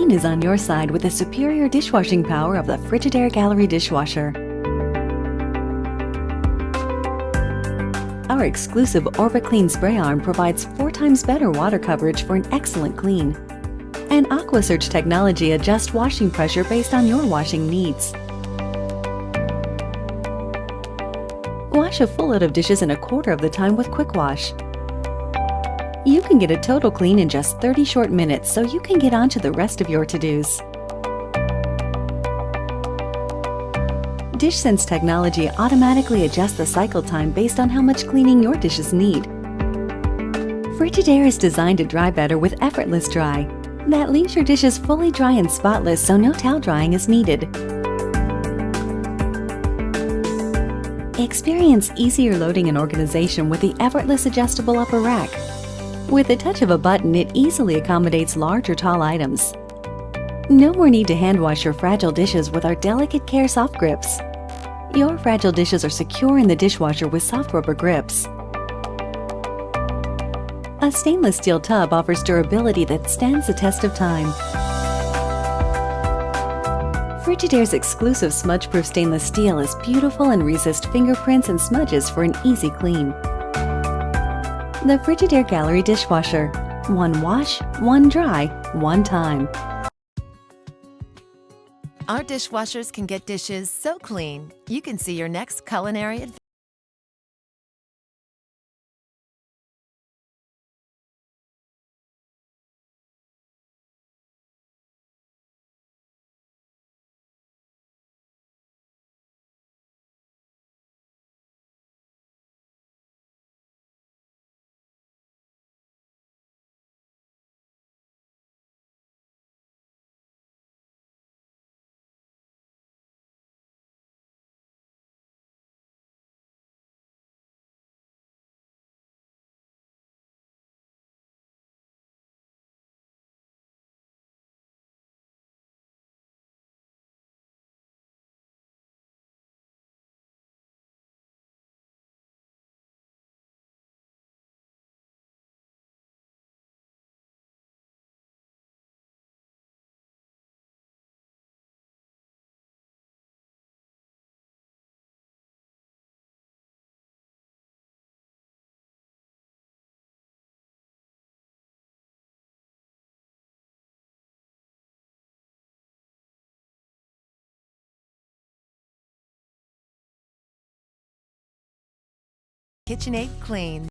clean is on your side with the superior dishwashing power of the Frigidaire Gallery Dishwasher. Our exclusive OrbiClean spray arm provides 4 times better water coverage for an excellent clean. And AquaSurge technology adjusts washing pressure based on your washing needs. Wash a full load of dishes in 1/4 of the time with QuadWash. You can get a total clean in just 30 short minutes, so you can get on to the rest of your to-dos. DishSense technology automatically adjusts the cycle time based on how much cleaning your dishes need. Frigidaire is designed to dry better with effortless dry. That leaves your dishes fully dry and spotless, so no towel drying is needed. Experience easier loading and organization with the effortless adjustable upper rack. With the touch of a button, it easily accommodates large or tall items. No more need to hand wash your fragile dishes with our delicate care soft grips. Your fragile dishes are secure in the dishwasher with soft rubber grips. A stainless steel tub offers durability that stands the test of time. Frigidaire's exclusive smudge-proof stainless steel is beautiful and resists fingerprints and smudges for an easy clean. The Frigidaire Gallery Dishwasher. One wash, one dry, one time. Our dishwashers can get dishes so clean, you can see your next culinary adventure. KitchenAid Clean.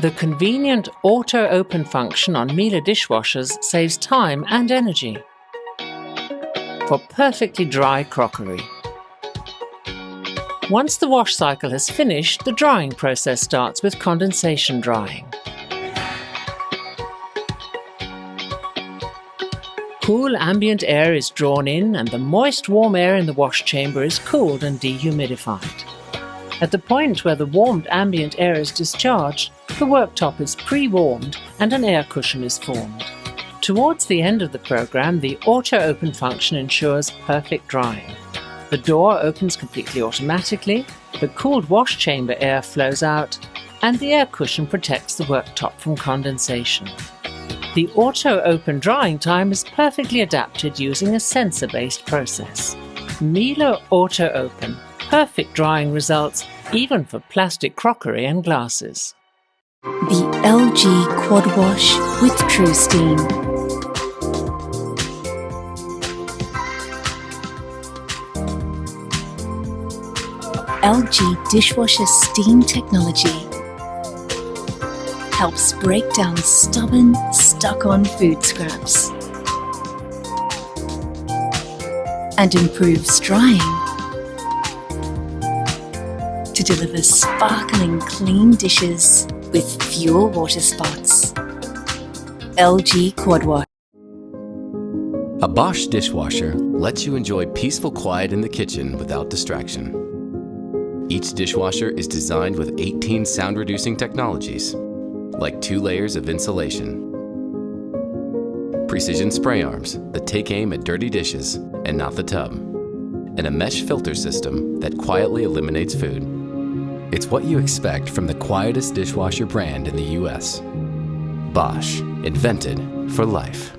The convenient auto-open function on Miele dishwashers saves time and energy for perfectly dry crockery. Once the wash cycle has finished, the drying process starts with condensation drying. Cool ambient air is drawn in and the moist warm air in the wash chamber is cooled and dehumidified. At the point where the warmed ambient air is discharged, the worktop is pre-warmed and an air cushion is formed. Towards the end of the program, the auto-open function ensures perfect drying. The door opens completely automatically, the cooled wash chamber air flows out, and the air cushion protects the worktop from condensation. The auto-open drying time is perfectly adapted using a sensor-based process. Miele Auto Open. Perfect drying results, even for plastic crockery and glasses. The LG QuadWash with True Steam. LG dishwasher steam technology helps break down stubborn, stuck-on food scraps and improves drying to deliver sparkling clean dishes with fewer water spots. LG QuadWash. A Bosch dishwasher lets you enjoy peaceful quiet in the kitchen without distraction. Each dishwasher is designed with 18 sound-reducing technologies, like 2 layers of insulation, precision spray arms that take aim at dirty dishes and not the tub, and a mesh filter system that quietly eliminates food. It's what you expect from the quietest dishwasher brand in the US. Bosch, invented for life.